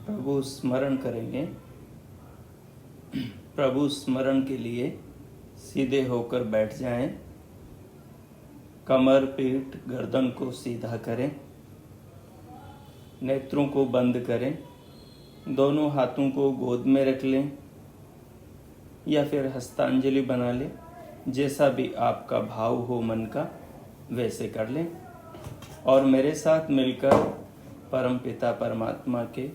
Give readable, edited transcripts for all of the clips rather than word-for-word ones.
प्रभु स्मरण करेंगे। प्रभु स्मरण के लिए सीधे होकर बैठ जाएं। कमर, पीठ, गर्दन को सीधा करें। नेत्रों को बंद करें। दोनों हाथों को गोद में रख लें या फिर हस्तांजलि बना लें। जैसा भी आपका भाव हो मन का वैसे कर लें और मेरे साथ मिलकर परमपिता परमात्मा के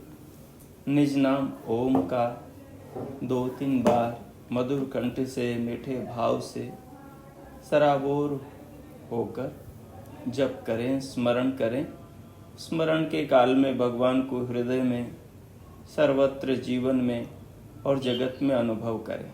निज नाम ओम का 2-3 बार मधुर कंठ से मीठे भाव से सराबोर होकर जप करें, स्मरण करें। स्मरण के काल में भगवान को हृदय में, सर्वत्र जीवन में और जगत में अनुभव करें।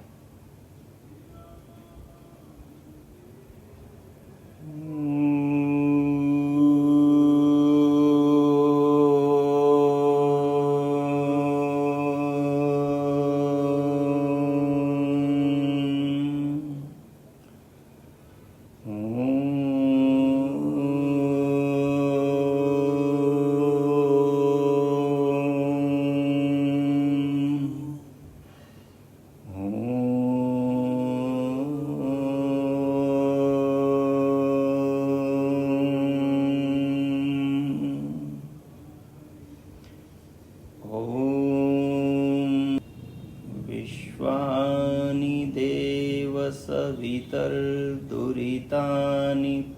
सवितर्दुरितानि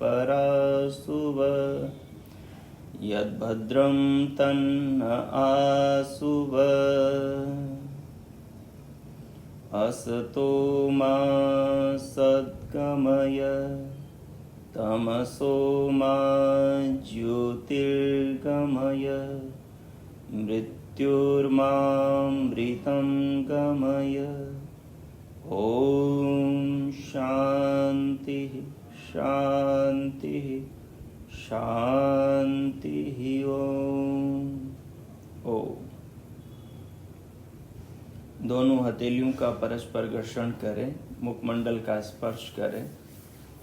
परासुव यद्भद्रं तन्न आसुव असतो मा सद्गमय तमसो मा ज्योतिर्गमय मृत्युर्मामृतं गमय। ओम शांति शांति शांति। ओम। दोनों हथेलियों का परस्पर घर्षण करें, मुखमंडल का स्पर्श करें।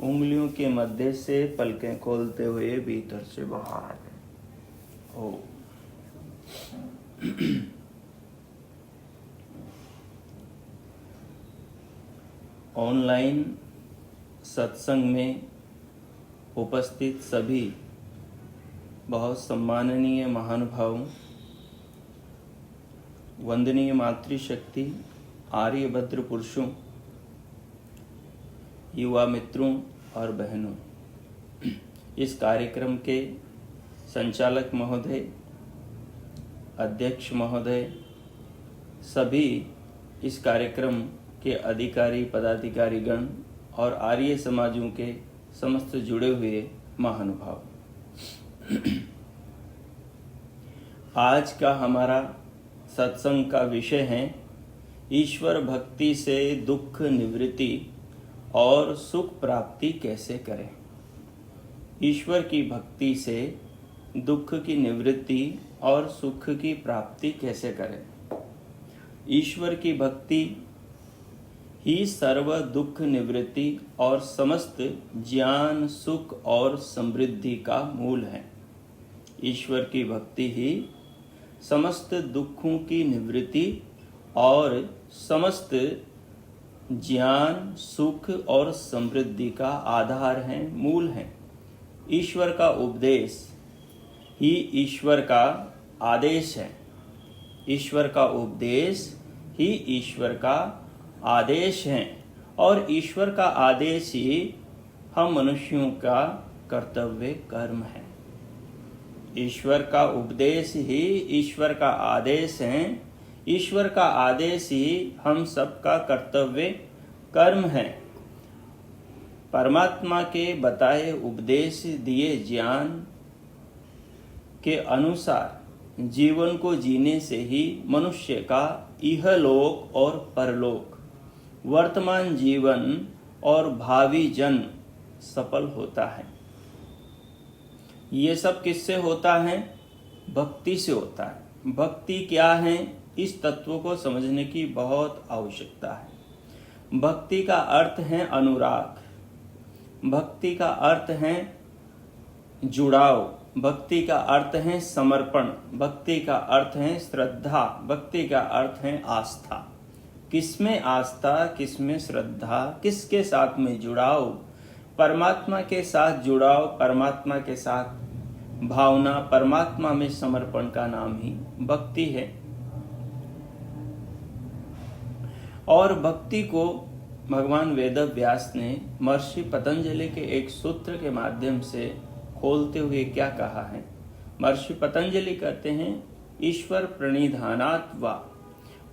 उंगलियों के मध्य से पलकें खोलते हुए भीतर से बाहर आए। ओम। ऑनलाइन सत्संग में उपस्थित सभी बहुत सम्माननीय महानुभावों, वंदनीय मातृशक्ति, आर्यभद्र पुरुषों, युवा मित्रों और बहनों, इस कार्यक्रम के संचालक महोदय, अध्यक्ष महोदय, सभी इस कार्यक्रम के अधिकारी पदाधिकारी गण और आर्य समाजों के समस्त जुड़े हुए महानुभाव, आज का हमारा सत्संग का विषय है ईश्वर भक्ति से दुख निवृत्ति और सुख प्राप्ति कैसे करें। ईश्वर की भक्ति से दुख की निवृत्ति और सुख की प्राप्ति कैसे करें। ईश्वर की भक्ति ही सर्व दुख निवृत्ति और समस्त ज्ञान, सुख और समृद्धि का मूल है। ईश्वर की भक्ति ही समस्त दुखों की निवृत्ति और समस्त ज्ञान, सुख और समृद्धि का आधार है, मूल है। ईश्वर का उपदेश ही ईश्वर का आदेश है। ईश्वर का उपदेश ही ईश्वर का आदेश है और ईश्वर का आदेश ही हम मनुष्यों का कर्तव्य कर्म है। ईश्वर का उपदेश ही ईश्वर का आदेश है। ईश्वर का आदेश ही हम सबका कर्तव्य कर्म है। परमात्मा के बताए उपदेश दिए ज्ञान के अनुसार जीवन को जीने से ही मनुष्य का इहलोक और परलोक, वर्तमान जीवन और भावी जन्म सफल होता है। ये सब किससे होता है? भक्ति से होता है। भक्ति क्या है, इस तत्व को समझने की बहुत आवश्यकता है। भक्ति का अर्थ है अनुराग, भक्ति का अर्थ है जुड़ाव, भक्ति का अर्थ है समर्पण, भक्ति का अर्थ है श्रद्धा, भक्ति का अर्थ है आस्था। किसमें आस्था, किसमें श्रद्धा, किसके साथ में जुड़ाव? परमात्मा के साथ जुड़ाव, परमात्मा के साथ भावना, परमात्मा में समर्पण का नाम ही भक्ति है। और भक्ति को भगवान वेदव्यास ने महर्षि पतंजलि के एक सूत्र के माध्यम से खोलते हुए क्या कहा है? महर्षि पतंजलि कहते हैं ईश्वर प्रणिधानात् वा।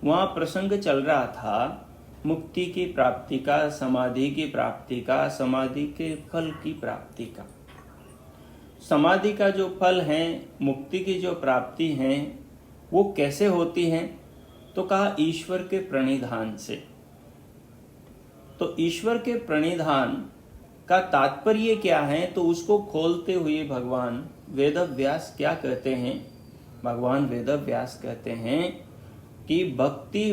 वहाँ प्रसंग चल रहा था मुक्ति की प्राप्ति का, समाधि की प्राप्ति का, समाधि के फल की प्राप्ति का। समाधि का जो फल है, मुक्ति की जो प्राप्ति है, वो कैसे होती है? तो कहा ईश्वर के प्रणिधान से। तो ईश्वर के प्रणिधान का तात्पर्य क्या है? तो उसको खोलते हुए भगवान वेदव्यास क्या कहते हैं? भगवान वेदव्यास कहते हैं कि भक्ति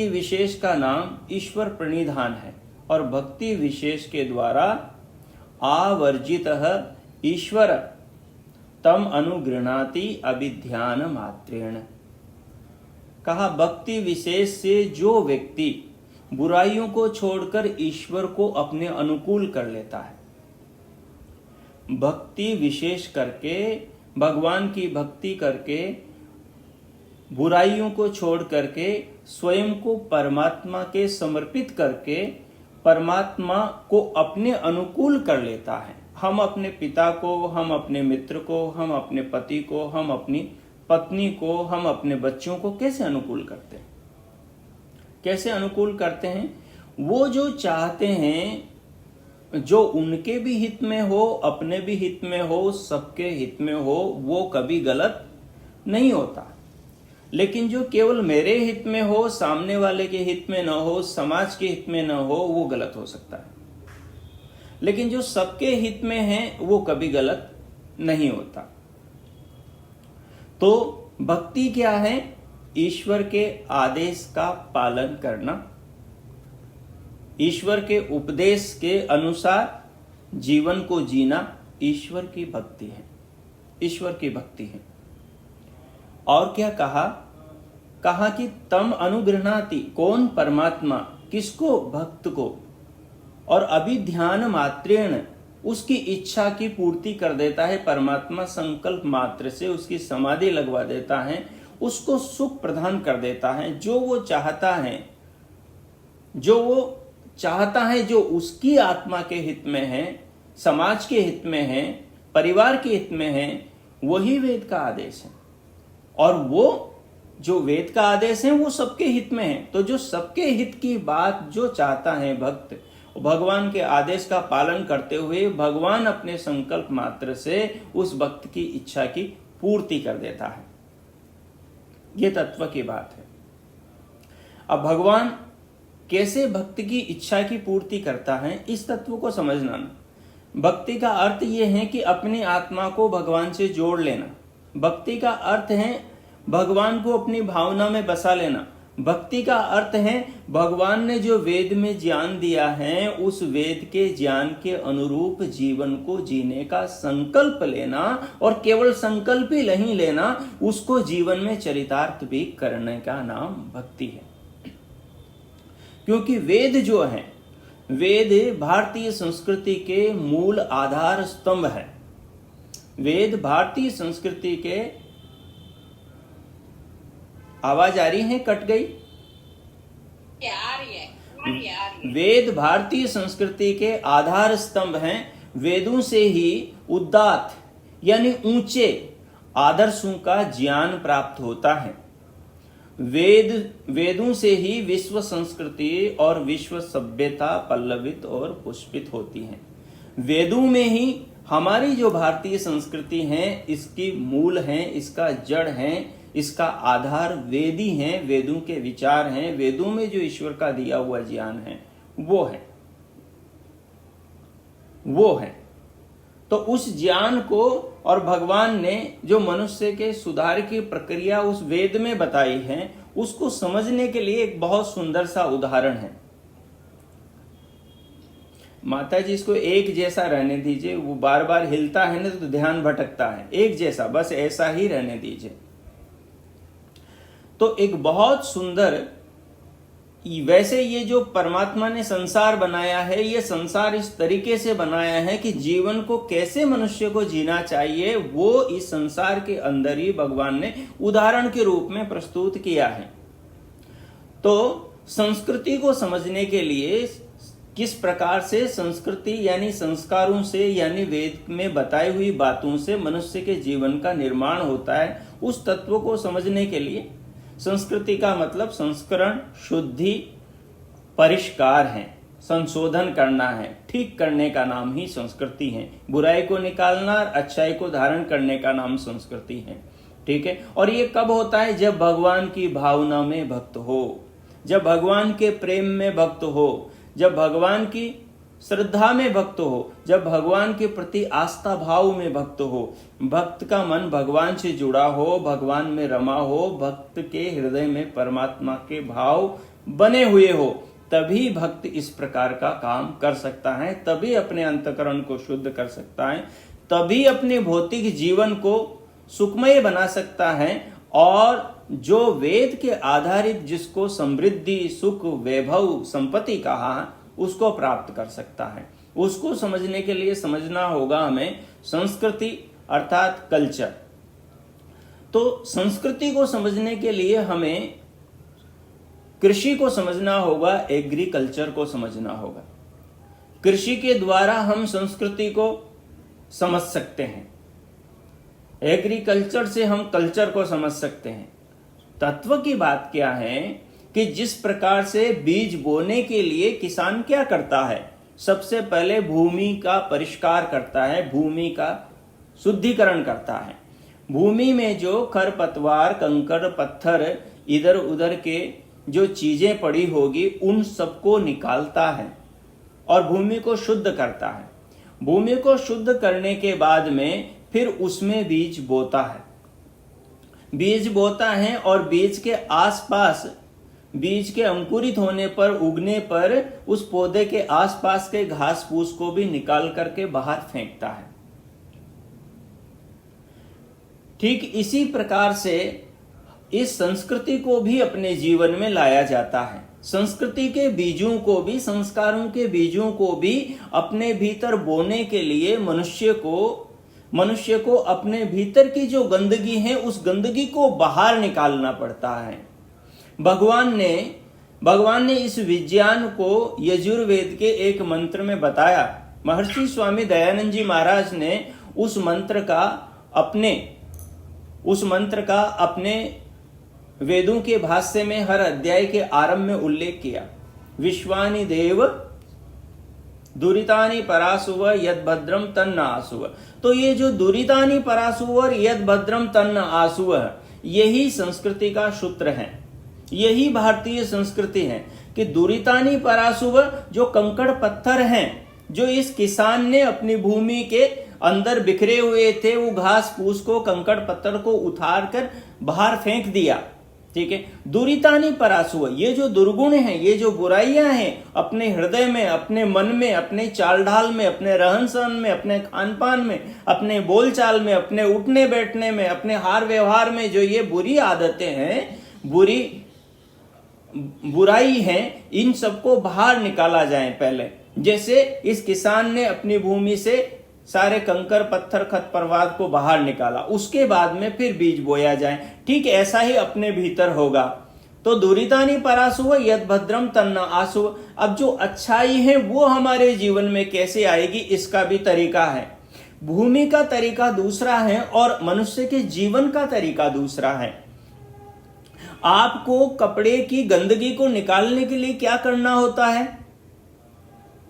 विशेष का नाम ईश्वर प्रणिधान है, और भक्ति विशेष के द्वारा आवर्जितः ईश्वर तम अनुगृणाति अभिध्यान मात्रेण। कहा भक्ति विशेष से जो व्यक्ति बुराइयों को छोड़कर ईश्वर को अपने अनुकूल कर लेता है, भक्ति विशेष करके, भगवान की भक्ति करके, बुराइयों को छोड़ करके, स्वयं को परमात्मा के समर्पित करके परमात्मा को अपने अनुकूल कर लेता है। हम अपने पिता को, हम अपने मित्र को, हम अपने पति को, हम अपनी पत्नी को, हम अपने बच्चों को कैसे अनुकूल करते हैं? कैसे अनुकूल करते हैं? वो जो चाहते हैं, जो उनके भी हित में हो, अपने भी हित में हो, सबके हित में हो, वो कभी गलत नहीं होता। लेकिन जो केवल मेरे हित में हो, सामने वाले के हित में न हो, समाज के हित में न हो, वो गलत हो सकता है। लेकिन जो सबके हित में है, वो कभी गलत नहीं होता। तो भक्ति क्या है? ईश्वर के आदेश का पालन करना, ईश्वर के उपदेश के अनुसार जीवन को जीना, ईश्वर की भक्ति है, ईश्वर की भक्ति है। और क्या कहा? कहा कि तम अनुगृह्णाति, कौन? परमात्मा। किसको? भक्त को। और अभिध्यान मात्रेण, उसकी इच्छा की पूर्ति कर देता है परमात्मा। संकल्प मात्र से उसकी समाधि लगवा देता है, उसको सुख प्रदान कर देता है। जो वो चाहता है, जो उसकी आत्मा के हित में है, समाज के हित में है, परिवार के हित में है, वही वेद का आदेश है। और वो जो वेद का आदेश है वो सबके हित में है। तो जो सबके हित की बात जो चाहता है भक्त, भगवान के आदेश का पालन करते हुए भगवान अपने संकल्प मात्र से उस भक्त की इच्छा की पूर्ति कर देता है। ये तत्व की बात है। अब भगवान कैसे भक्त की इच्छा की पूर्ति करता है, इस तत्व को समझना ना। भक्ति का अर्थ यह है कि अपनी आत्मा को भगवान से जोड़ लेना। भक्ति का अर्थ है भगवान को अपनी भावना में बसा लेना। भक्ति का अर्थ है भगवान ने जो वेद में ज्ञान दिया है, उस वेद के ज्ञान के अनुरूप जीवन को जीने का संकल्प लेना, और केवल संकल्प ही नहीं लेना, उसको जीवन में चरितार्थ भी करने का नाम भक्ति है। क्योंकि वेद जो है, वेद भारतीय संस्कृति के मूल आधार स्तंभ है। वेद भारतीय संस्कृति के, आवाज आ रही है? कट गई? आ रही है। वेद भारतीय संस्कृति के आधार स्तंभ हैं। वेदों से ही उदात्त यानी ऊंचे आदर्शों का ज्ञान प्राप्त होता है। वेदों से ही विश्व संस्कृति और विश्व सभ्यता पल्लवित और पुष्पित होती है। वेदों में ही हमारी जो भारतीय संस्कृति है, इसकी मूल है, इसका जड़ है, इसका आधार वेदी हैं, वेदों के विचार हैं, वेदों में जो ईश्वर का दिया हुआ ज्ञान है वो है। तो उस ज्ञान को, और भगवान ने जो मनुष्य के सुधार की प्रक्रिया उस वेद में बताई है, उसको समझने के लिए एक बहुत सुंदर सा उदाहरण है। माता जी इसको एक जैसा रहने दीजिए, वो बार बार हिलता है ना तो ध्यान भटकता है, एक जैसा बस ऐसा ही रहने दीजिए। तो एक बहुत सुंदर, वैसे ये जो परमात्मा ने संसार बनाया है, ये संसार इस तरीके से बनाया है कि जीवन को कैसे मनुष्य को जीना चाहिए वो इस संसार के अंदर ही भगवान ने उदाहरण के रूप में प्रस्तुत किया है। तो संस्कृति को समझने के लिए किस प्रकार से संस्कृति यानी संस्कारों से यानी वेद में बताई हुई बातों से मनुष्य के जीवन का निर्माण होता है, उस तत्व को समझने के लिए संस्कृति का मतलब संस्करण, शुद्धि, परिष्कार है, संशोधन करना है, ठीक करने का नाम ही संस्कृति है। बुराई को निकालना और अच्छाई को धारण करने का नाम संस्कृति है। ठीक है। और ये कब होता है? जब भगवान की भावना में भक्त हो, जब भगवान के प्रेम में भक्त हो, जब भगवान की श्रद्धा में भक्त हो, जब भगवान के प्रति आस्था भाव में भक्त हो, भक्त का मन भगवान से जुड़ा हो, भगवान में रमा हो, भक्त के हृदय में परमात्मा के भाव बने हुए हो, तभी भक्त इस प्रकार का काम कर सकता है, तभी अपने अंतकरण को शुद्ध कर सकता है, तभी अपने भौतिक जीवन को सुखमय बना सकता है, और जो वेद के आधारित जिसको समृद्धि, सुख, वैभव, संपत्ति कहा उसको प्राप्त कर सकता है। उसको समझने के लिए समझना होगा हमें संस्कृति अर्थात कल्चर। तो संस्कृति को समझने के लिए हमें कृषि को समझना होगा, एग्रीकल्चर को समझना होगा। कृषि के द्वारा हम संस्कृति को समझ सकते हैं, एग्रीकल्चर से हम कल्चर को समझ सकते हैं। तत्व की बात क्या है कि जिस प्रकार से बीज बोने के लिए किसान क्या करता है, सबसे पहले भूमि का परिष्कार करता है, भूमि का शुद्धिकरण करता है। भूमि में जो खरपतवार, कंकड़, पत्थर, इधर उधर के जो चीजें पड़ी होगी उन सबको निकालता है और भूमि को शुद्ध करता है। भूमि को शुद्ध करने के बाद में फिर उसमें बीज बोता है, बीज बोता है और बीज के आसपास, बीज के अंकुरित होने पर, उगने पर उस पौधे के आसपास के घास फूस को भी निकाल करके बाहर फेंकता है। ठीक इसी प्रकार से इस संस्कृति को भी अपने जीवन में लाया जाता है। संस्कृति के बीजों को भी, संस्कारों के बीजों को भी अपने भीतर बोने के लिए मनुष्य को अपने भीतर की जो गंदगी है उस गंदगी को बाहर निकालना पड़ता है। भगवान ने इस विज्ञान को यजुर्वेद के एक मंत्र में बताया। महर्षि स्वामी दयानंद जी महाराज ने उस मंत्र का अपने वेदों के भाष्य में हर अध्याय के आरंभ में उल्लेख किया। विश्वानि देव दुरितानि परासुव यद भद्रम तन्न आसुव। तो ये जो दुरितानि परासुव और यद भद्रम तन्न आसुव, यही संस्कृति का सूत्र है, यही भारतीय संस्कृति है कि दुरितानि परासुव, जो कंकड़ पत्थर हैं, जो इस किसान ने अपनी भूमि के अंदर बिखरे हुए थे, वो घास फूस को, कंकड़ पत्थर को उतार कर बाहर फेंक दिया। ठीक है। दुरितानि परासुव, ये जो दुर्गुण हैं, ये जो बुराइयां हैं अपने हृदय में, अपने मन में, अपने चाल ढाल में, अपने रहन सहन में, अपने खान पान में, अपने बोलचाल में, अपने उठने बैठने में, अपने हार व्यवहार में, जो ये बुरी आदतें हैं, बुराई है, इन सबको बाहर निकाला जाए पहले। जैसे इस किसान ने अपनी भूमि से सारे कंकर, पत्थर, खरपतवार को बाहर निकाला, उसके बाद में फिर बीज बोया जाए। ठीक ऐसा ही अपने भीतर होगा। तो दुरितानि परासुव यद भद्रम तन्न आसुव। अब जो अच्छाई है वो हमारे जीवन में कैसे आएगी, इसका भी तरीका है। भूमि का तरीका दूसरा है और मनुष्य के जीवन का तरीका दूसरा है। आपको कपड़े की गंदगी को निकालने के लिए क्या करना होता है?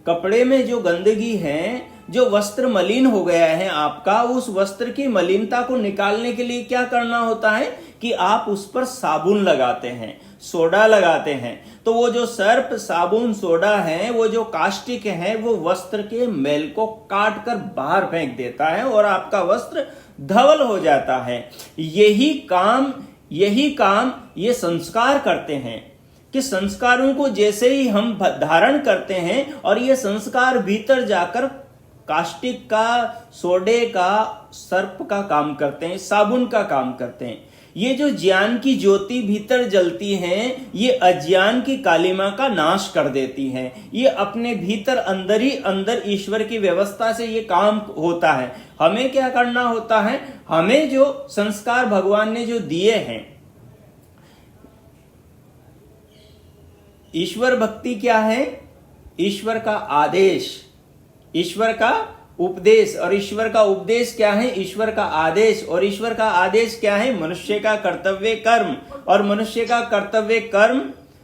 कपड़े में जो गंदगी है, जो वस्त्र मलिन हो गया है आपका, उस वस्त्र की मलिनता को निकालने के लिए क्या करना होता है कि आप उस पर साबुन लगाते हैं, सोडा लगाते हैं। तो वो जो सर्फ, साबुन, सोडा है, वो जो कास्टिक है, वो वस्त्र के मैल को काट कर बाहर फेंक देता है और आपका वस्त्र धवल हो जाता है। यही काम ये संस्कार करते हैं। कि संस्कारों को जैसे ही हम धारण करते हैं और ये संस्कार भीतर जाकर कास्टिक का, सोडे का, सर्प का काम करते हैं, साबुन का काम करते हैं। ये जो ज्ञान की ज्योति भीतर जलती हैं, ये अज्ञान की कालिमा का नाश कर देती हैं। ये अपने भीतर अंदर ही अंदर ईश्वर की व्यवस्था से ये काम होता है। हमें क्या करना होता है? हमें जो संस्कार भगवान ने जो दिए हैं, ईश्वर भक्ति क्या है? ईश्वर का आदेश, ईश्वर का उपदेश। और ईश्वर का उपदेश क्या है? ईश्वर का आदेश। और ईश्वर का आदेश क्या है? मनुष्य का कर्तव्य कर्म। और मनुष्य का कर्तव्य कर्म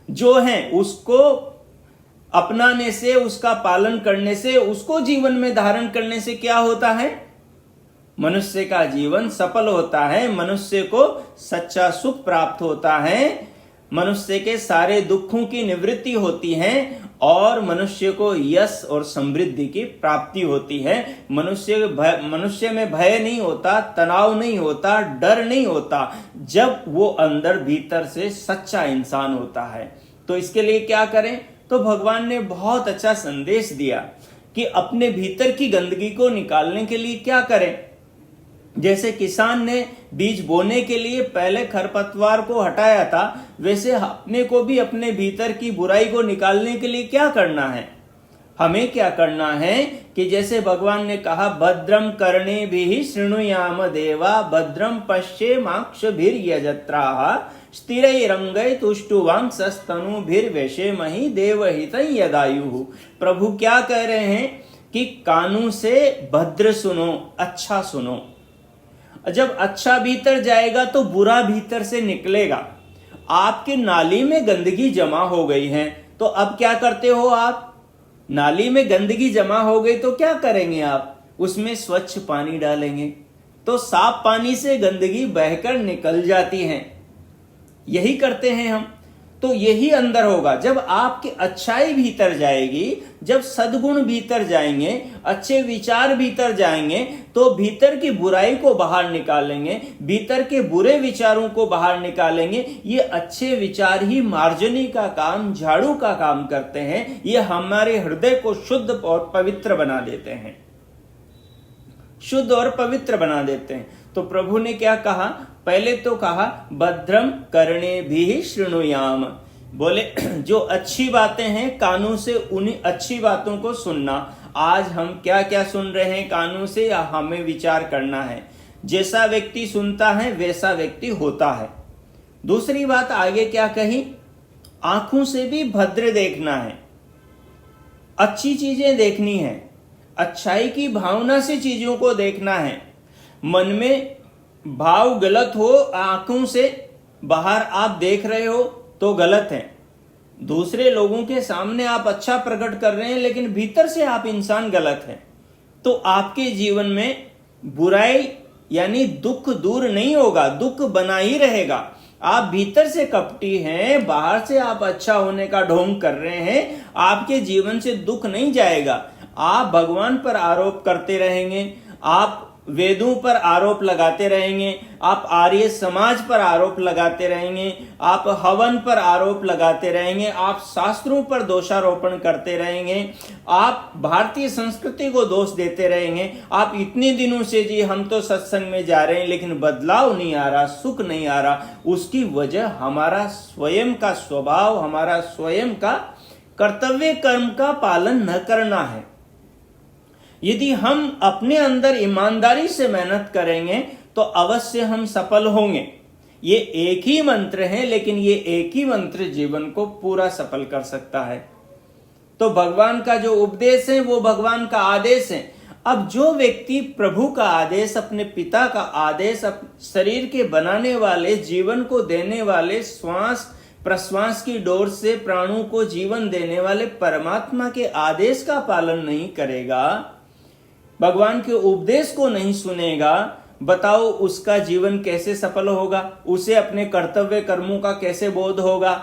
जो है उसको अपनाने से, उसका पालन करने से, उसको जीवन में धारण करने से क्या होता है? मनुष्य का जीवन सफल होता है, मनुष्य को सच्चा सुख प्राप्त होता है, मनुष्य के सारे दुखों की निवृत्ति होती है और मनुष्य को यश और समृद्धि की प्राप्ति होती है। मनुष्य में भय नहीं होता, तनाव नहीं होता, डर नहीं होता, जब वो अंदर भीतर से सच्चा इंसान होता है। तो इसके लिए क्या करें? तो भगवान ने बहुत अच्छा संदेश दिया कि अपने भीतर की गंदगी को निकालने के लिए क्या करें। जैसे किसान ने बीज बोने के लिए पहले खरपतवार को हटाया था, वैसे अपने को भी अपने भीतर की बुराई को निकालने के लिए क्या करना है? हमें क्या करना है कि जैसे भगवान ने कहा, भद्रम कर्णेभिः शृणुयाम देवा, भद्रम पश्येमाक्षभिर्यजत्राः, स्थिरैरङ्गैस्तुष्टुवांसस्तनूभिर्व्यसेमहि देवहितं यदायुः। प्रभु क्या कह रहे हैं कि कानों से भद्र सुनो, अच्छा सुनो। जब अच्छा भीतर जाएगा तो बुरा भीतर से निकलेगा। आपके नाली में गंदगी जमा हो गई है, तो अब क्या करते हो आप? नाली में गंदगी जमा हो गई तो क्या करेंगे आप? उसमें स्वच्छ पानी डालेंगे, तो साफ पानी से गंदगी बहकर निकल जाती है। यही करते हैं हम। तो यही अंदर होगा। जब आपकी अच्छाई भीतर जाएगी, जब सद्गुण भीतर जाएंगे, अच्छे विचार भीतर जाएंगे, तो भीतर की बुराई को बाहर निकालेंगे, भीतर के बुरे विचारों को बाहर निकालेंगे। ये अच्छे विचार ही मार्जनी का काम, झाड़ू का काम करते हैं। ये हमारे हृदय को शुद्ध और पवित्र बना देते हैं, शुद्ध और पवित्र बना देते हैं। तो प्रभु ने क्या कहा? पहले तो कहा भद्रम कर्णेभिः शृणुयाम। बोले जो अच्छी बातें हैं कानों से, उन्हीं अच्छी बातों को सुनना। आज हम क्या क्या सुन रहे हैं कानों से, या हमें विचार करना है। जैसा व्यक्ति सुनता है वैसा व्यक्ति होता है। दूसरी बात आगे क्या कही? आंखों से भी भद्र देखना है, अच्छी चीजें देखनी है, अच्छाई की भावना से चीजों को देखना है। मन में भाव गलत हो, आंखों से बाहर आप देख रहे हो तो गलत है। दूसरे लोगों के सामने आप अच्छा प्रकट कर रहे हैं, लेकिन भीतर से आप इंसान गलत हैं, तो आपके जीवन में बुराई यानी दुख दूर नहीं होगा, दुख बना ही रहेगा। आप भीतर से कपटी हैं, बाहर से आप अच्छा होने का ढोंग कर रहे हैं, आपके जीवन से दुख नहीं जाएगा। आप भगवान पर आरोप करते रहेंगे, आप वेदों पर आरोप लगाते रहेंगे, आप आर्य समाज पर आरोप लगाते रहेंगे, आप हवन पर आरोप लगाते रहेंगे, आप शास्त्रों पर दोषारोपण करते रहेंगे, आप भारतीय संस्कृति को दोष देते रहेंगे। आप इतने दिनों से जी हम तो सत्संग में जा रहे हैं लेकिन बदलाव नहीं आ रहा, सुख नहीं आ रहा। उसकी वजह हमारा स्वयं का स्वभाव, हमारा स्वयं का कर्तव्य कर्म का पालन न करना है। यदि हम अपने अंदर ईमानदारी से मेहनत करेंगे तो अवश्य हम सफल होंगे। ये एक ही मंत्र है, लेकिन ये एक ही मंत्र जीवन को पूरा सफल कर सकता है। तो भगवान का जो उपदेश है वो भगवान का आदेश है। अब जो व्यक्ति प्रभु का आदेश, अपने पिता का आदेश, शरीर के बनाने वाले, जीवन को देने वाले, श्वास प्रश्वास की डोर से प्राणों को जीवन देने वाले परमात्मा के आदेश का पालन नहीं करेगा, भगवान के उपदेश को नहीं सुनेगा, बताओ उसका जीवन कैसे सफल होगा? उसे अपने कर्तव्य कर्मों का कैसे बोध होगा?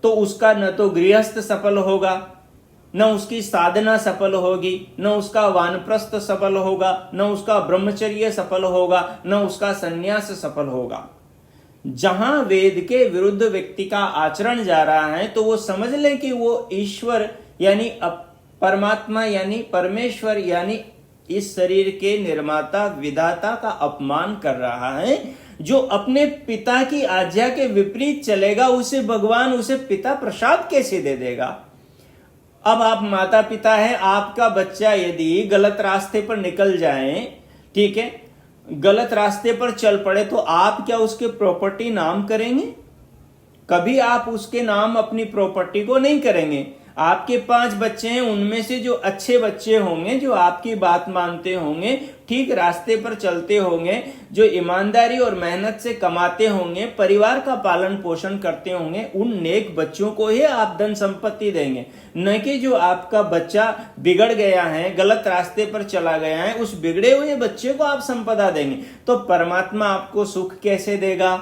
तो उसका न तो गृहस्थ सफल होगा, न उसकी साधना सफल होगी, न उसका वानप्रस्थ सफल होगा, न उसका ब्रह्मचर्य सफल होगा, न उसका संन्यास सफल होगा। जहां वेद के विरुद्ध व्यक्ति का आचरण जा रहा है तो वो समझ ले कि वो ईश्वर यानी परमात्मा यानी परमेश्वर यानी इस शरीर के निर्माता विधाता का अपमान कर रहा है। जो अपने पिता की आज्ञा के विपरीत चलेगा उसे भगवान उसे पिता प्रसाद कैसे दे देगा। अब आप माता पिता हैं, आपका बच्चा यदि गलत रास्ते पर निकल जाए, ठीक है, गलत रास्ते पर चल पड़े तो आप क्या उसके प्रॉपर्टी नाम करेंगे? कभी आप उसके नाम अपनी प्रॉपर्टी को नहीं करेंगे। आपके 5 बच्चे हैं, उनमें से जो अच्छे बच्चे होंगे, जो आपकी बात मानते होंगे, ठीक रास्ते पर चलते होंगे, जो ईमानदारी और मेहनत से कमाते होंगे, परिवार का पालन पोषण करते होंगे, उन नेक बच्चों को ही आप धन संपत्ति देंगे, न कि जो आपका बच्चा बिगड़ गया है, गलत रास्ते पर चला गया है, उस बिगड़े हुए बच्चे को आप संपदा देंगे। तो परमात्मा आपको सुख कैसे देगा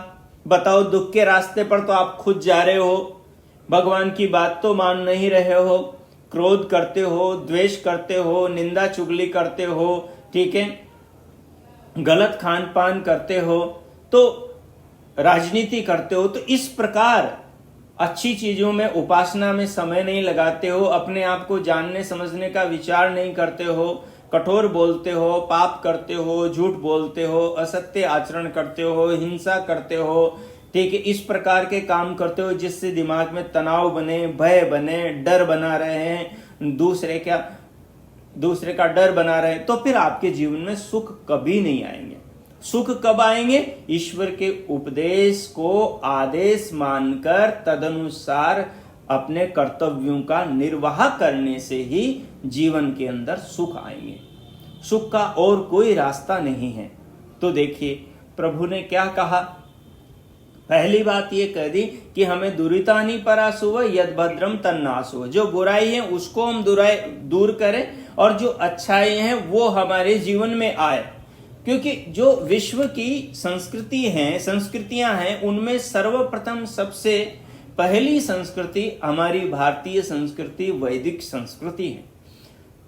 बताओ? दुख के रास्ते पर तो आप खुद जा रहे हो, भगवान की बात तो मान नहीं रहे हो, क्रोध करते हो, द्वेष करते हो, निंदा चुगली करते हो, ठीक है, गलत खान पान करते हो, तो राजनीति करते हो। तो इस प्रकार अच्छी चीजों में, उपासना में समय नहीं लगाते हो, अपने आप को जानने समझने का विचार नहीं करते हो, कठोर बोलते हो, पाप करते हो, झूठ बोलते हो, असत्य आचरण करते हो, हिंसा करते हो, ठीक है, इस प्रकार के काम करते हो जिससे दिमाग में तनाव बने, भय बने, डर बना रहे हैं, दूसरे का डर बना रहे हैं, तो फिर आपके जीवन में सुख कभी नहीं आएंगे। सुख कब आएंगे? ईश्वर के उपदेश को आदेश मानकर तदनुसार अपने कर्तव्यों का निर्वाह करने से ही जीवन के अंदर सुख आएंगे। सुख का और कोई रास्ता नहीं है। तो देखिए प्रभु ने क्या कहा। पहली बात ये कह दी कि हमें दुरितानि परासुव यद भद्रम तन्नासुव, जो बुराई है उसको हम दूर करें और जो अच्छाई है वो हमारे जीवन में आए। क्योंकि जो विश्व की संस्कृतियां हैं उनमें सर्वप्रथम सबसे पहली संस्कृति हमारी भारतीय संस्कृति वैदिक संस्कृति है।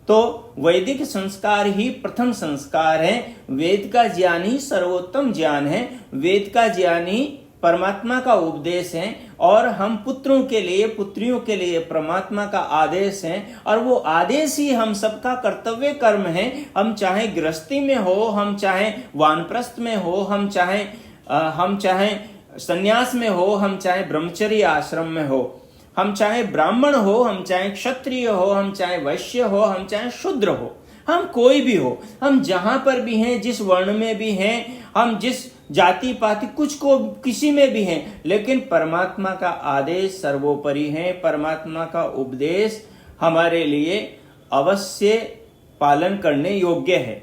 तो वैदिक संस्कार ही प्रथम संस्कार है। वेद का ज्ञान ही सर्वोत्तम ज्ञान है। वेद का ज्ञान ही परमात्मा का उपदेश है और हम पुत्रों के लिए पुत्रियों के लिए परमात्मा का आदेश है और वो आदेश ही हम सबका कर्तव्य कर्म है। हम चाहे गृहस्थी में हो, हम चाहे वानप्रस्थ में हो, हम चाहे संन्यास में हो, हम चाहे ब्रह्मचर्य आश्रम में हो, हम चाहे ब्राह्मण हो, हम चाहे क्षत्रिय हो, हम चाहे वैश्य हो, हम चाहे शूद्र हो, हम कोई भी हो, हम जहां पर भी हैं, जिस वर्ण में भी हैं, हम जिस जाति पाति किसी में भी हैं, लेकिन परमात्मा का आदेश सर्वोपरि है। परमात्मा का उपदेश हमारे लिए अवश्य पालन करने योग्य है।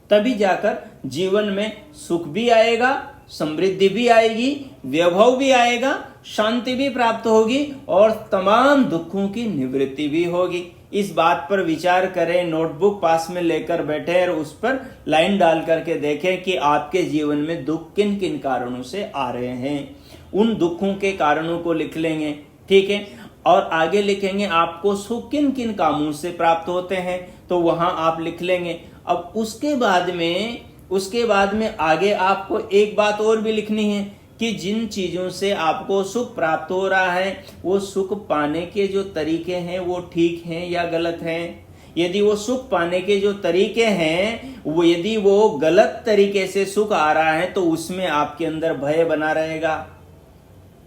तभी जाकर जीवन में सुख भी आएगा, समृद्धि भी आएगी, वैभव भी आएगा, शांति भी प्राप्त होगी और तमाम दुखों की निवृत्ति भी होगी। इस बात पर विचार करें, नोटबुक पास में लेकर बैठे और उस पर लाइन डाल करके देखें कि आपके जीवन में दुख किन किन कारणों से आ रहे हैं। उन दुखों के कारणों को लिख लेंगे, ठीक है, और आगे लिखेंगे आपको सुख किन किन कामों से प्राप्त होते हैं, तो वहां आप लिख लेंगे। अब उसके बाद में आगे आपको एक बात और भी लिखनी है कि जिन चीजों से आपको सुख प्राप्त हो रहा है वो सुख पाने के जो तरीके हैं वो ठीक हैं या गलत हैं। यदि वो सुख पाने के जो तरीके हैं यदि वो गलत तरीके से सुख आ रहा है तो उसमें आपके अंदर भय बना रहेगा,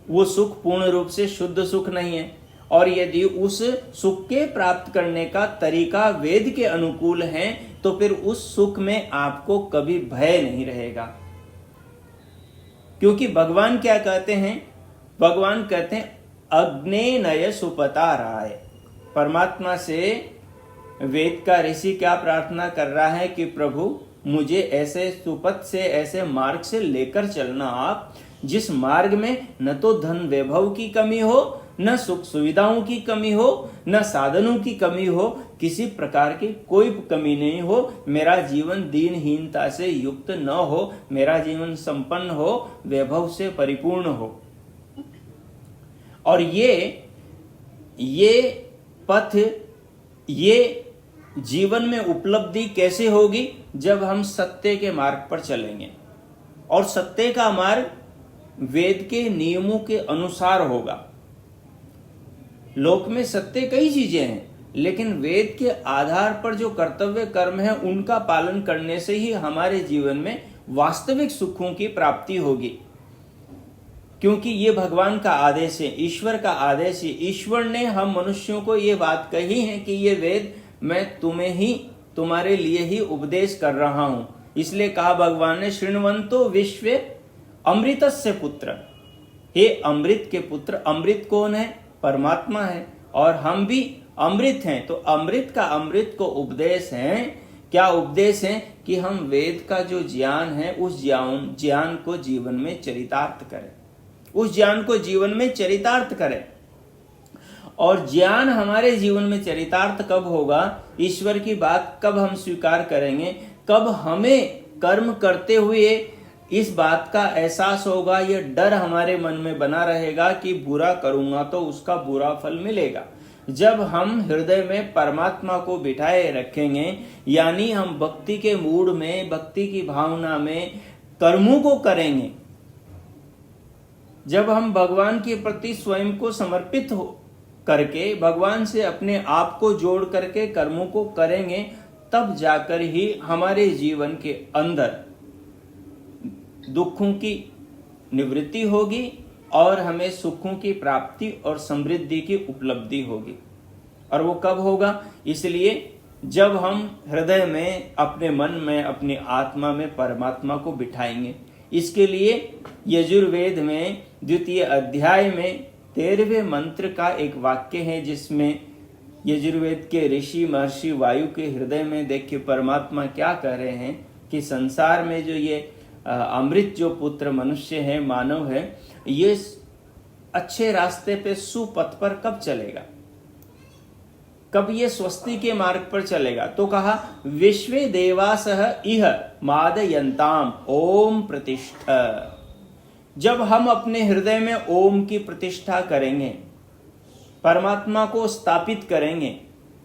वो सुख पूर्ण रूप से शुद्ध सुख नहीं है। और यदि उस सुख के प्राप्त करने का तरीका वेद के अनुकूल है तो फिर उस सुख में आपको कभी भय नहीं रहेगा। क्योंकि भगवान क्या कहते हैं? भगवान कहते हैं अग्ने नय सुपता राय। परमात्मा से वेद का ऋषि क्या प्रार्थना कर रहा है कि प्रभु मुझे ऐसे सुपथ से, ऐसे मार्ग से लेकर चलना आप जिस मार्ग में न तो धन वैभव की कमी हो, न सुख सुविधाओं की कमी हो, न साधनों की कमी हो, किसी प्रकार की कोई कमी नहीं हो। मेरा जीवन दीनहीनता से युक्त न हो, मेरा जीवन संपन्न हो, वैभव से परिपूर्ण हो। और ये पथ, ये जीवन में उपलब्धि कैसे होगी? जब हम सत्य के मार्ग पर चलेंगे। और सत्य का मार्ग वेद के नियमों के अनुसार होगा। लोक में सत्य कई चीजें हैं, लेकिन वेद के आधार पर जो कर्तव्य कर्म है उनका पालन करने से ही हमारे जीवन में वास्तविक सुखों की प्राप्ति होगी। क्योंकि ये भगवान का आदेश है, ईश्वर का आदेश है। ईश्वर ने हम मनुष्यों को ये बात कही है कि ये वेद मैं तुम्हारे लिए ही उपदेश कर रहा हूं। इसलिए कहा भगवान ने, शृण्वन्तो विश्वे अमृतस्य पुत्र। हे अमृत के पुत्र। अमृत कौन है? परमात्मा है, और हम भी अमृत हैं। तो अमृत का अमृत को उपदेश है। क्या उपदेश है? कि हम वेद का जो ज्ञान है उस ज्ञान को जीवन में चरितार्थ करें, उस ज्ञान को जीवन में चरितार्थ करें। और ज्ञान हमारे जीवन में चरितार्थ कब होगा? ईश्वर की बात कब हम स्वीकार करेंगे? कब हमें कर्म करते हुए इस बात का एहसास होगा, यह डर हमारे मन में बना रहेगा कि बुरा करूंगा तो उसका बुरा फल मिलेगा। जब हम हृदय में परमात्मा को बिठाए रखेंगे, यानी हम भक्ति के मूड में, भक्ति की भावना में कर्मों को करेंगे, जब हम भगवान के प्रति स्वयं को समर्पित हो करके भगवान से अपने आप को जोड़ करके कर्मों को करेंगे, तब जाकर ही हमारे जीवन के अंदर दुखों की निवृत्ति होगी और हमें सुखों की प्राप्ति और समृद्धि की उपलब्धि होगी। और वो कब होगा? इसलिए जब हम हृदय में, अपने मन में, अपनी आत्मा में परमात्मा को बिठाएंगे। इसके लिए यजुर्वेद में 2 अध्याय में 13वें मंत्र का एक वाक्य है, जिसमें यजुर्वेद के ऋषि महर्षि वायु के हृदय में देखिए परमात्मा क्या कह रहे हैं कि संसार में जो ये अमृत जो पुत्र मनुष्य है, मानव है, ये अच्छे रास्ते पे, सुपथ पर कब चलेगा, कब ये स्वस्ति के मार्ग पर चलेगा? तो कहा, विश्वे देवासह इह मादयन्ताम ओम प्रतिष्ठा। जब हम अपने हृदय में ओम की प्रतिष्ठा करेंगे, परमात्मा को स्थापित करेंगे,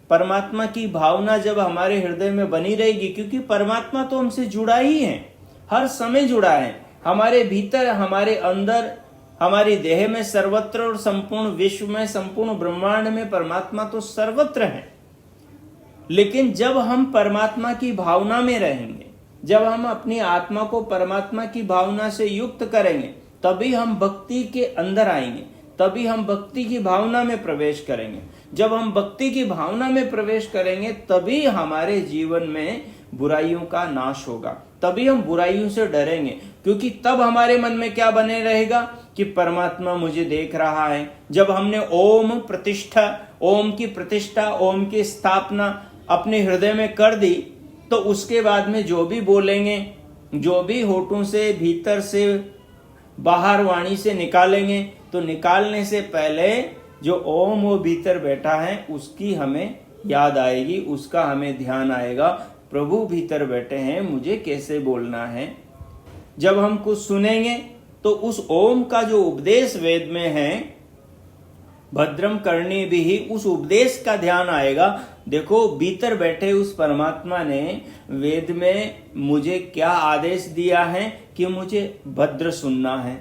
परमात्मा की भावना जब हमारे हृदय में बनी रहेगी, क्योंकि परमात्मा तो हमसे जुड़ा ही है, हर समय जुड़ा है, हमारे भीतर, हमारे अंदर, हमारी देह में, सर्वत्र, और संपूर्ण विश्व में, संपूर्ण ब्रह्मांड में परमात्मा तो सर्वत्र है। लेकिन जब हम परमात्मा की भावना में रहेंगे, जब हम अपनी आत्मा को परमात्मा की भावना से युक्त करेंगे, तभी हम भक्ति के अंदर आएंगे, तभी हम भक्ति की भावना में प्रवेश करेंगे। जब हम भक्ति की भावना में प्रवेश करेंगे, तभी हमारे जीवन में बुराइयों का नाश होगा, तभी हम बुराइयों से डरेंगे। क्योंकि तब हमारे मन में क्या बने रहेगा कि परमात्मा मुझे देख रहा है। जब हमने ओम प्रतिष्ठा, ओम की प्रतिष्ठा, ओम की स्थापना अपने हृदय में कर दी, तो उसके बाद में जो भी बोलेंगे, जो भी होठों से, भीतर से, बाहर वाणी से निकालेंगे, तो निकालने से पहले जो ओम वो भीतर बैठा है उसकी हमें याद आएगी, उसका हमें ध्यान आएगा, प्रभु भीतर बैठे हैं, मुझे कैसे बोलना है। जब हम कुछ सुनेंगे तो उस ओम का जो उपदेश वेद में है, भद्रम करनी भी, उस उपदेश का ध्यान आएगा। देखो, भीतर बैठे उस परमात्मा ने वेद में मुझे क्या आदेश दिया है कि मुझे भद्र सुनना है।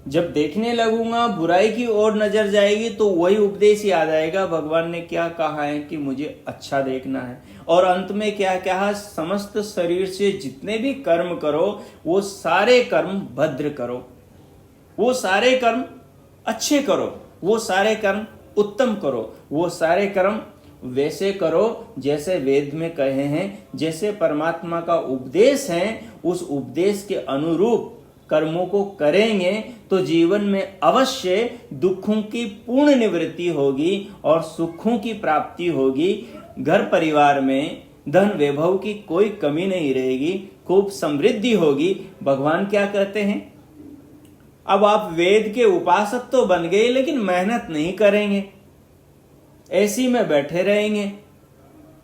जब देखने लगूंगा, बुराई की ओर नजर जाएगी, तो वही उपदेश याद आएगा, भगवान ने क्या कहा है कि मुझे अच्छा देखना है। और अंत में क्या कहा? समस्त शरीर से जितने भी कर्म करो, वो सारे कर्म भद्र करो, वो सारे कर्म अच्छे करो, वो सारे कर्म उत्तम करो, वो सारे कर्म वैसे करो जैसे वेद में कहे हैं, जैसे परमात्मा का उपदेश है, उस उपदेश के अनुरूप कर्मों को करेंगे तो जीवन में अवश्य दुखों की पूर्ण निवृत्ति होगी और सुखों की प्राप्ति होगी। घर परिवार में धन वैभव की कोई कमी नहीं रहेगी, खूब समृद्धि होगी। भगवान क्या कहते हैं? अब आप वेद के उपासक तो बन गए, लेकिन मेहनत नहीं करेंगे, ऐसी में बैठे रहेंगे,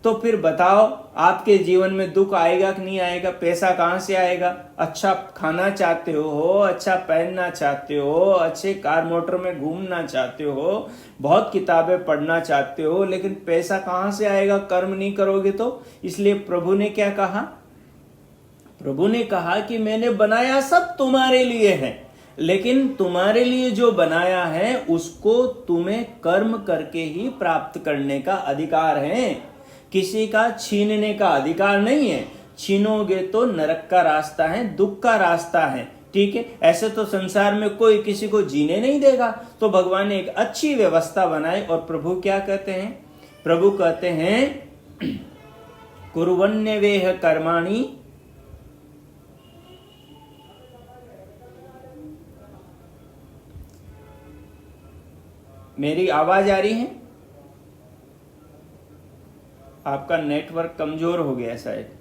तो फिर बताओ आपके जीवन में दुख आएगा कि नहीं आएगा? पैसा कहां से आएगा? अच्छा खाना चाहते हो, अच्छा पहनना चाहते हो, अच्छे कार मोटर में घूमना चाहते हो, बहुत किताबें पढ़ना चाहते हो, लेकिन पैसा कहां से आएगा कर्म नहीं करोगे तो? इसलिए प्रभु ने क्या कहा? प्रभु ने कहा कि मैंने बनाया सब तुम्हारे लिए है, लेकिन तुम्हारे लिए जो बनाया है उसको तुम्हें कर्म करके ही प्राप्त करने का अधिकार है, किसी का छीनने का अधिकार नहीं है। छीनोगे तो नरक का रास्ता है, दुख का रास्ता है। ठीक है, ऐसे तो संसार में कोई किसी को जीने नहीं देगा। तो भगवान ने एक अच्छी व्यवस्था बनाई। और प्रभु क्या कहते हैं? प्रभु कहते हैं कुर्वन्यवेह कर्माणि, मेरी आवाज आ रही है? आपका नेटवर्क कमजोर हो गया शायद।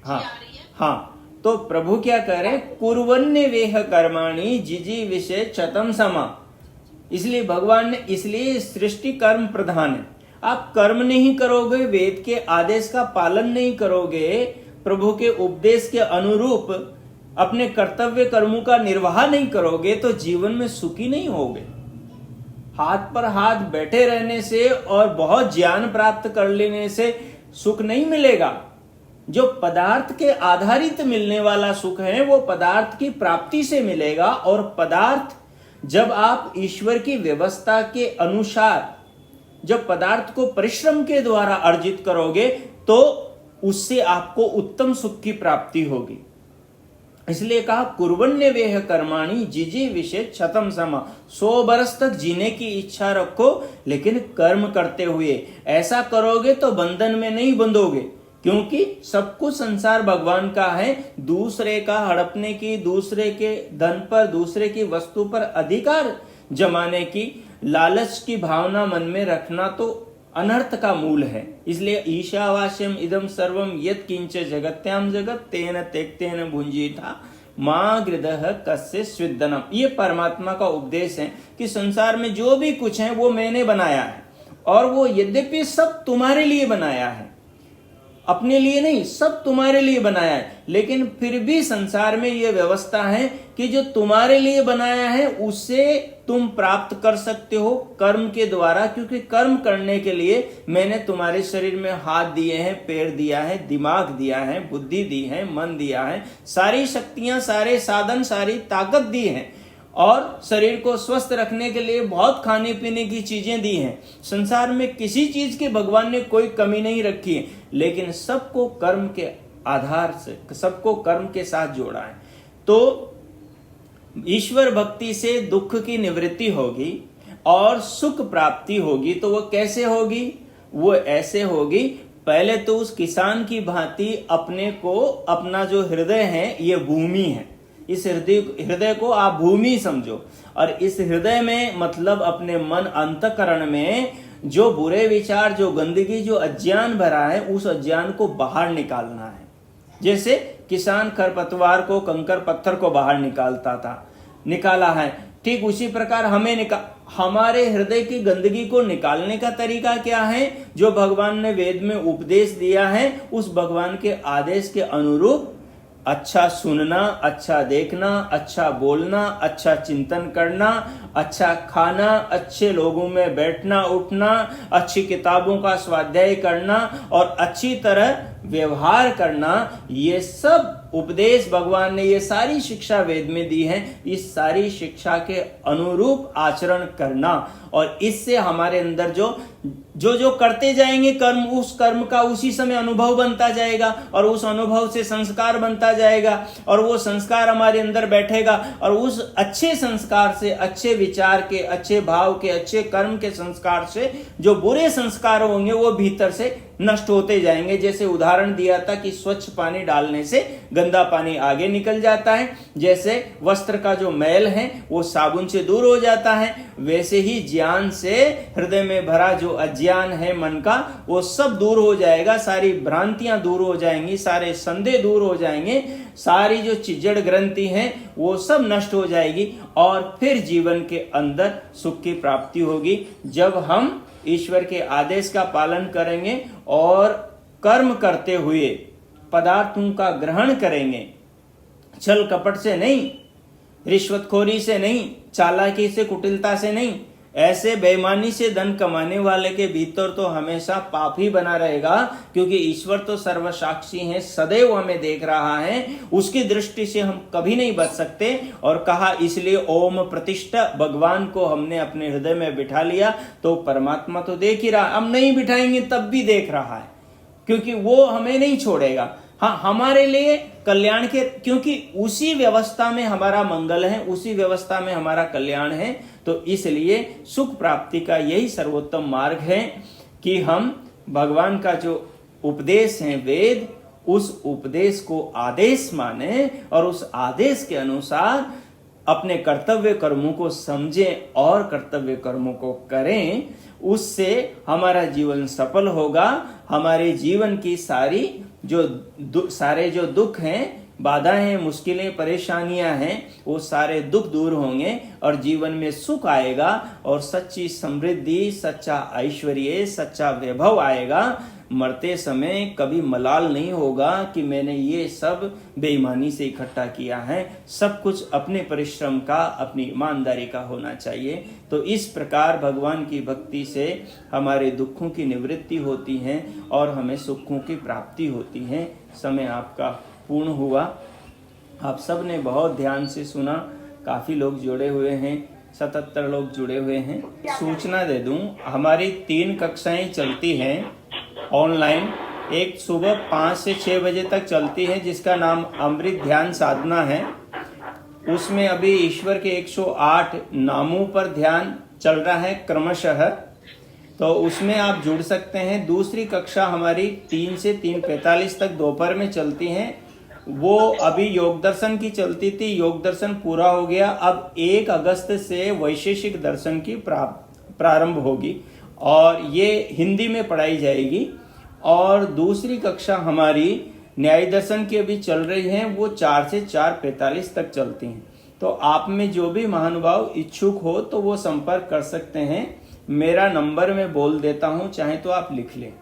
हाँ हाँ, तो प्रभु क्या कह रहे हैं? कुर्वन्य वेह कर्माणि जिजी विषय चतम समा। इसलिए भगवान ने, इसलिए सृष्टि कर्म प्रधान है। आप कर्म नहीं करोगे, वेद के आदेश का पालन नहीं करोगे, प्रभु के उपदेश के अनुरूप अपने कर्तव्य कर्मों का निर्वाह नहीं करोगे, तो जीवन में सुखी नहीं होगे। हाथ पर हाथ बैठे रहने से और बहुत ज्ञान प्राप्त कर लेने से सुख नहीं मिलेगा। जो पदार्थ के आधारित मिलने वाला सुख है वो पदार्थ की प्राप्ति से मिलेगा। और पदार्थ जब आप ईश्वर की व्यवस्था के अनुसार जब पदार्थ को परिश्रम के द्वारा अर्जित करोगे तो उससे आपको उत्तम सुख की प्राप्ति होगी। इसलिए कहा कुर्वन्य वेह कर्माणि जिजी विषय छतम समा। 100 बरस तक जीने की इच्छा रखो, लेकिन कर्म करते हुए। ऐसा करोगे तो बंधन में नहीं बंधोगे, क्योंकि सब कुछ संसार भगवान का है। दूसरे का हड़पने की, दूसरे के धन पर, दूसरे की वस्तु पर अधिकार जमाने की, लालच की भावना मन में रखना तो अनर्थ का मूल है। इसलिए ईशावास्यम इदम सर्वम यत् किंच जगत्याम जगत तेन त्यक्तेन भुंजीता मां गृदह कस्य स्विद्दनम। ये परमात्मा का उपदेश है कि संसार में जो भी कुछ है वो मैंने बनाया है, और वो यद्यपि सब तुम्हारे लिए बनाया है, अपने लिए नहीं, सब तुम्हारे लिए बनाया है। लेकिन फिर भी संसार में यह व्यवस्था है कि जो तुम्हारे लिए बनाया है उसे तुम प्राप्त कर सकते हो कर्म के द्वारा, क्योंकि कर्म करने के लिए मैंने तुम्हारे शरीर में हाथ दिए हैं, पैर दिया है, दिमाग दिया है, बुद्धि दी है, मन दिया है, सारी शक्तियां, सारे साधन, सारी ताकत दी है, और शरीर को स्वस्थ रखने के लिए बहुत खाने पीने की चीजें दी हैं। संसार में किसी चीज की भगवान ने कोई कमी नहीं रखी है, लेकिन सबको कर्म के आधार से, सबको कर्म के साथ जोड़ा है। तो ईश्वर भक्ति से दुख की निवृत्ति होगी और सुख प्राप्ति होगी। तो वो कैसे होगी? वो ऐसे होगी, पहले तो उस किसान की भांति अपने को, अपना जो हृदय है ये भूमि है, इस हृदय को आप भूमि समझो। और इस हृदय में मतलब अपने मन अंतःकरण में जो बुरे विचार, जो गंदगी, जो अज्ञान भरा है, उस अज्ञान को बाहर निकालना है। जैसे किसान खरपतवार को, कंकर पत्थर को बाहर निकाला है, ठीक उसी प्रकार हमारे हृदय की गंदगी को निकालने का तरीका क्या है? जो भगवान ने वेद में उपदेश दिया है, उस भगवान के आदेश के अनुरूप अच्छा सुनना, अच्छा देखना, अच्छा बोलना, अच्छा चिंतन करना, अच्छा खाना, अच्छे लोगों में बैठना उठना, अच्छी किताबों का स्वाध्याय करना और अच्छी तरह व्यवहार करना, ये सब उपदेश भगवान ने, ये सारी शिक्षा वेद में दी है। इस सारी शिक्षा के अनुरूप आचरण करना, और इससे हमारे अंदर जो करते जाएंगे कर्म, उस कर्म का उसी समय अनुभव बनता जाएगा, और उस अनुभव से संस्कार बनता जाएगा, और वो संस्कार हमारे अंदर बैठेगा, और उस अच्छे संस्कार से, अच्छे विचार के, अच्छे भाव के, अच्छे कर्म के संस्कार से जो बुरे संस्कार होंगे वो भीतर से नष्ट होते जाएंगे। जैसे उदाहरण दिया था कि स्वच्छ पानी डालने से गंदा पानी आगे निकल जाता है, जैसे वस्त्र का जो मैल है वो साबुन से दूर हो जाता है, वैसे ही ज्ञान से हृदय में भरा जो अज्ञान है मन का, वो सब दूर हो जाएगा, सारी भ्रांतियां दूर हो जाएंगी, सारे संदेह दूर हो जाएंगे, सारी जो चिजड़ ग्रंथि है वो सब नष्ट हो जाएगी, और फिर जीवन के अंदर सुख की प्राप्ति होगी। जब हम ईश्वर के आदेश का पालन करेंगे और कर्म करते हुए पदार्थों का ग्रहण करेंगे, छल कपट से नहीं, रिश्वतखोरी से नहीं, चालाकी से, कुटिलता से नहीं, ऐसे बेईमानी से धन कमाने वाले के भीतर तो हमेशा पाप ही बना रहेगा, क्योंकि ईश्वर तो सर्वसाक्षी है, सदैव हमें देख रहा है, उसकी दृष्टि से हम कभी नहीं बच सकते। और कहा इसलिए ओम प्रतिष्ठा, भगवान को हमने अपने हृदय में बिठा लिया तो परमात्मा तो देख ही रहा, हम नहीं बिठाएंगे तब भी देख रहा है, क्योंकि वो हमें नहीं छोड़ेगा। हाँ, हमारे लिए कल्याण के, क्योंकि उसी व्यवस्था में हमारा मंगल है, उसी व्यवस्था में हमारा कल्याण है। तो इसलिए सुख प्राप्ति का यही सर्वोत्तम मार्ग है कि हम भगवान का जो उपदेश है वेद, उस उपदेश को आदेश माने और उस आदेश के अनुसार अपने कर्तव्य कर्मों को समझें और कर्तव्य कर्मों को करें। उससे हमारा जीवन सफल होगा। हमारे जीवन की सारे जो दुख हैं, बाधाएं हैं, मुश्किलें, परेशानियां हैं, वो सारे दुख दूर होंगे और जीवन में सुख आएगा और सच्ची समृद्धि, सच्चा ऐश्वर्य, सच्चा वैभव आएगा। मरते समय कभी मलाल नहीं होगा कि मैंने ये सब बेईमानी से इकट्ठा किया है। सब कुछ अपने परिश्रम का, अपनी ईमानदारी का होना चाहिए। तो इस प्रकार भगवान की भक्ति से हमारे दुखों की निवृत्ति होती है और हमें सुखों की प्राप्ति होती है। समय आपका पूर्ण हुआ। आप सब ने बहुत ध्यान से सुना। काफ़ी लोग जुड़े हुए हैं, 77 लोग जुड़े हुए हैं। सूचना दे दूं, हमारी 3 कक्षाएं चलती हैं ऑनलाइन। एक सुबह 5 से 6 बजे तक चलती है, जिसका नाम अमृत ध्यान साधना है। उसमें अभी ईश्वर के 108 नामों पर ध्यान चल रहा है क्रमशः, तो उसमें आप जुड़ सकते हैं। दूसरी कक्षा हमारी 3 से 3:45 तक दोपहर में चलती है। वो अभी योग दर्शन की चलती थी, योग दर्शन पूरा हो गया। अब 1 अगस्त से वैशेषिक दर्शन की प्रारंभ होगी और ये हिंदी में पढ़ाई जाएगी। और दूसरी कक्षा हमारी न्याय दर्शन की अभी चल रही है, वो 4 से 4:45 तक चलती हैं। तो आप में जो भी महानुभाव इच्छुक हो तो वो संपर्क कर सकते हैं। मेरा नंबर मैं बोल देता हूं, चाहे तो आप लिख लें।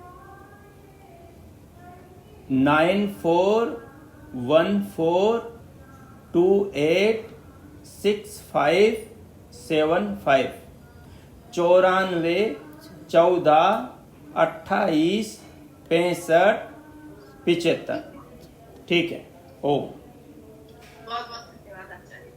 9414286575 94 14 28 65 75। ठीक है। ओम। बहुत बहुत धन्यवाद आचार्य।